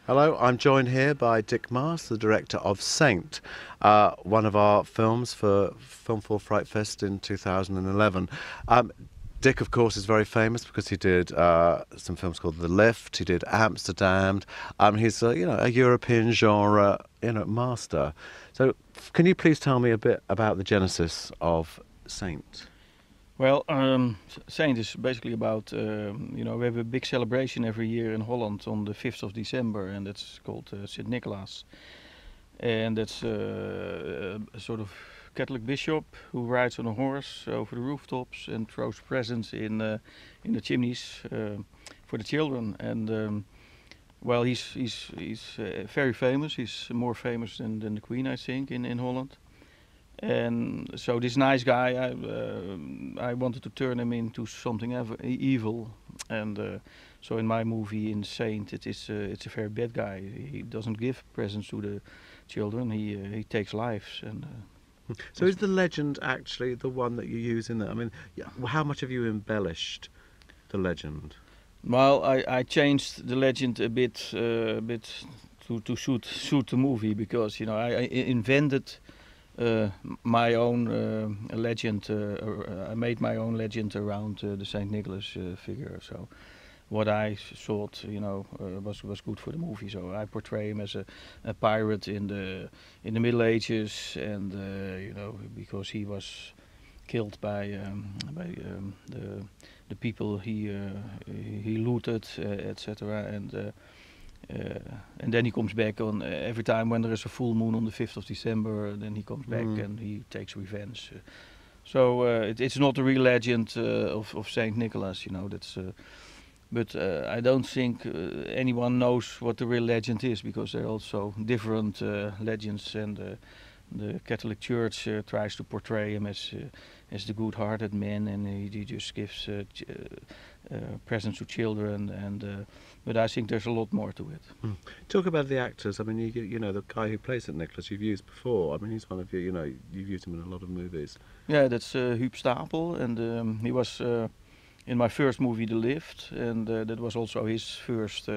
Hello, I'm joined here by Dick Maas, the director of Saint, one of our films for FilmFour FrightFest in 2011. Dick, of course, is very famous because he did some films called The Lift. He did Amsterdam. He's a European genre master. So, can you please tell me a bit about the genesis of Saint? Well, Saint is basically about, we have a big celebration every year in Holland on the 5th of December, and it's called St. Nicholas. And that's a sort of Catholic bishop who rides on a horse over the rooftops and throws presents in the chimneys for the children. And well, he's very famous. He's more famous than the Queen, I think, in Holland. And so this nice guy, I wanted to turn him into something evil, and so in my movie in Saint, it's a very bad guy. He doesn't give presents to the children. He takes lives. And so is the legend actually the one that you use in that? I mean, how much have you embellished the legend? Well, I changed the legend a bit to suit the movie, because I invented. My own legend. I made my own legend around the Saint Nicholas figure. So, what I thought, was good for the movie. So I portray him as a pirate in the Middle Ages, and because he was killed by the people he looted, etc. And then he comes back on every time when there is a full moon on the 5th of December. Then he comes back and he takes revenge. So it's not a real legend of Saint Nicholas, That's, but I don't think anyone knows what the real legend is, because there are also different legends, and the Catholic Church tries to portray him as the good-hearted man, and he just gives presents to children, and but I think there's a lot more to it. Talk about the actors. I mean, the guy who plays St. Nicholas you've used before. I mean, he's one of you. You've used him in a lot of movies. Yeah, that's Huub Stapel, and he was in my first movie, The Lift, and that was also his first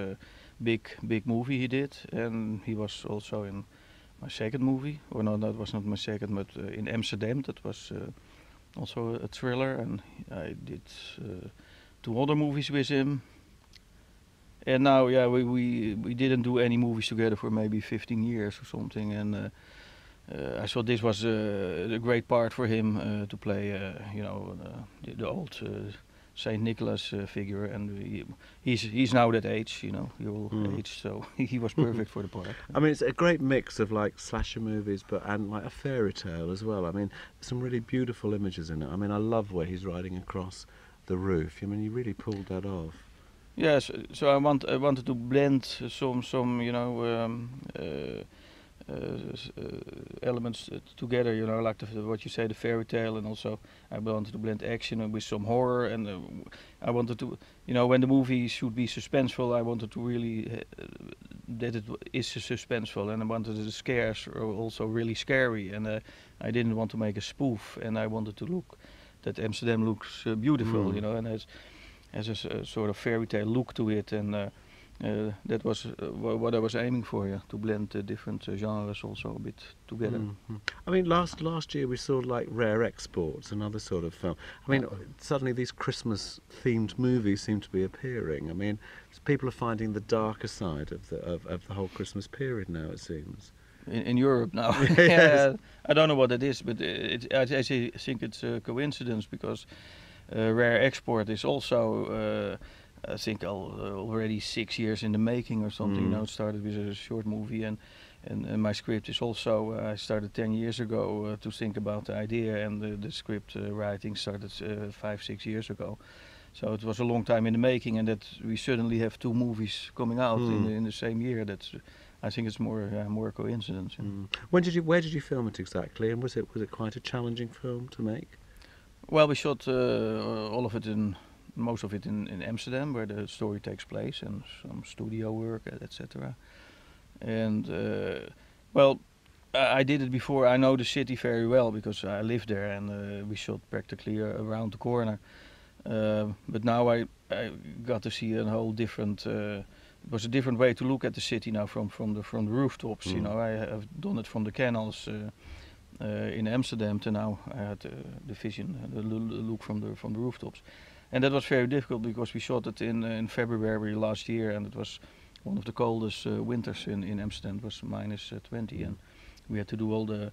big movie he did, and he was also in my second movie, or no, that was not my second, but in Amsterdam, that was also a thriller, and I did 2 other movies with him. And now, yeah, we didn't do any movies together for maybe 15 years or something, and I thought this was a great part for him to play, the old Saint Nicholas figure, and he's now that age, your age, so he was perfect for the part. I mean, it's a great mix of like slasher movies, and like a fairy tale as well. I mean, there's some really beautiful images in it. I mean, I love where he's riding across the roof. I mean, you really pulled that off. Yes, so I wanted to blend some elements together, like what you say, the fairy tale, and also I wanted to blend action with some horror, and I wanted to, when the movie should be suspenseful, I wanted to really that it is suspenseful, and I wanted the scares are also really scary, and I didn't want to make a spoof, and I wanted to look that Amsterdam looks beautiful, and has a sort of fairy tale look to it, and that was what I was aiming for, to blend the different genres also a bit together. I mean, last year we saw like Rare Exports, another sort of film. I mean, suddenly these Christmas-themed movies seem to be appearing. I mean, people are finding the darker side of the whole Christmas period now, it seems. In Europe now. Yes. I don't know what it is, but I think it's a coincidence, because Rare Export is also I think already 6 years in the making or something. It started with a short movie, and my script is also, I started 10 years ago to think about the idea, and the script writing started 5-6 years ago. So it was a long time in the making, and that we suddenly have 2 movies coming out in the same year. I think it's more a coincidence. Where did you film it exactly, and was it quite a challenging film to make? Well, we shot most of it in Amsterdam, where the story takes place, and some studio work, etc. And well, I did it before. I know the city very well because I lived there, and we shot practically around the corner. But now I got to see a whole different it was a different way to look at the city now from the rooftops. You Mm. know, I have done it from the canals in Amsterdam to now I had the vision, the look from the rooftops, and that was very difficult because we shot it in February last year, and it was one of the coldest winters in Amsterdam. It was minus 20, and we had to do all the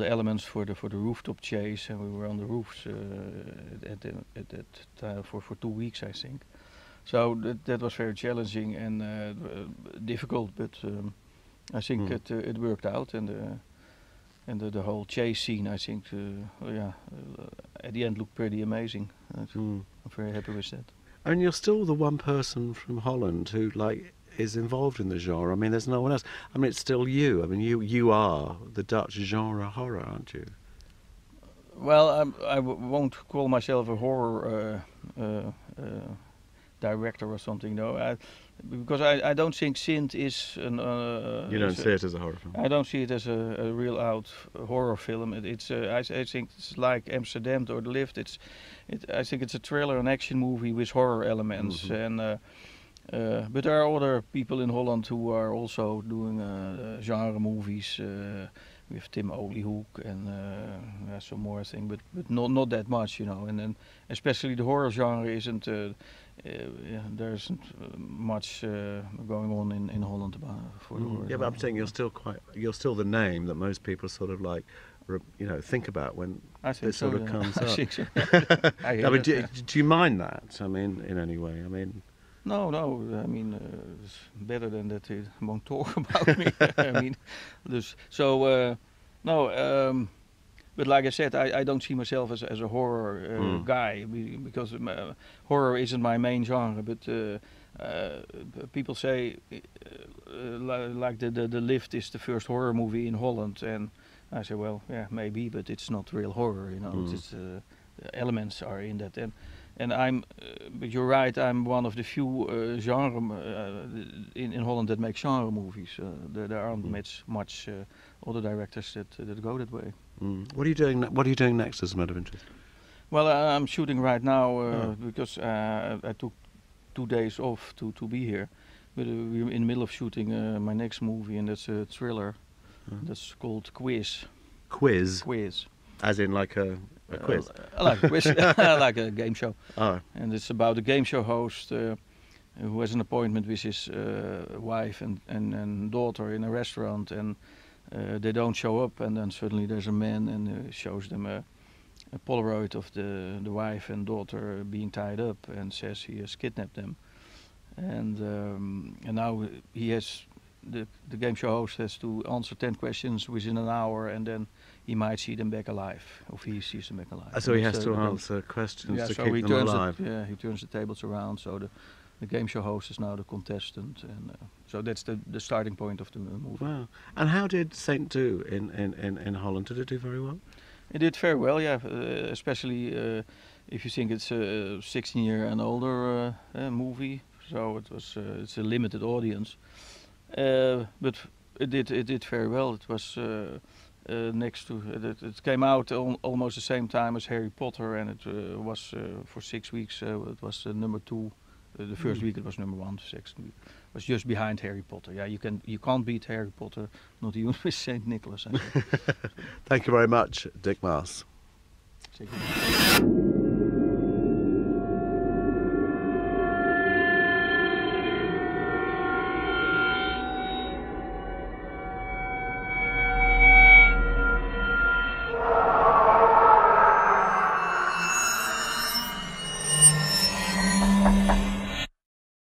elements for the rooftop chase, and we were on the roofs for 2 weeks, I think. So that was very challenging and difficult, but I think it worked out, and the whole chase scene, I think, at the end looked pretty amazing. I'm very happy with that. And you're still the one person from Holland who is involved in the genre. I mean, there's no one else. I mean, it's still you. I mean, you are the Dutch genre horror, aren't you? Well, I won't call myself a horror director or something, no. Because I don't think Sint is an. You don't see it as a horror film. I don't see it as a real out horror film. I think it's like Amsterdam or The Lift. I think it's a thriller and action movie with horror elements. And but there are other people in Holland who are also doing genre movies. With Tim Oliehoek and some more thing, but not that much, you know. And then especially the horror genre isn't. There isn't much going on in Holland for the horror. Yeah, but I'm saying you're still the name that most people sort of think about when this sort of comes up. I think so. I mean, do you mind that? I mean, in any way? I mean. No. I mean, it's better than that they won't talk about me. I mean, no. But like I said, I don't see myself as a horror guy because horror isn't my main genre. But people say like the Lift is the first horror movie in Holland, and I say, well, yeah, maybe, but it's not real horror, you know. It's the elements are in that, and but you're right. I'm one of the few genre in Holland that make genre movies. There aren't much other directors that go that way. What are you doing? What are you doing next, as a matter of interest? Well, I'm shooting right now because I took 2 days off to be here. But we're in the middle of shooting my next movie, and that's a thriller. That's called Quiz. Quiz. Quiz. As in like a quiz. Like a quiz, like a game show. Oh. And it's about a game show host who has an appointment with his wife and daughter in a restaurant, and they don't show up, and then suddenly there's a man and shows them a Polaroid of the wife and daughter being tied up, and says he has kidnapped them. And now he has the game show host has to answer 10 questions within an hour, and then he might see them back alive, or he sees them back alive. So he has to answer questions to so keep them alive. He turns the tables around. So the game show host is now the contestant, and so that's the starting point of the movie. Wow! And how did Saint do in Holland? Did it do very well? It did very well, yeah. Especially if you think it's a 16-year and older movie, so it's a limited audience. But it did very well. It was next to it came out almost the same time as Harry Potter, and it was for 6 weeks. It was number 2. The first week it was number 1. The second week was just behind Harry Potter. Yeah, you can't beat Harry Potter, not even with Saint Nicholas. Thank you very much, Dick Maas. Zeker.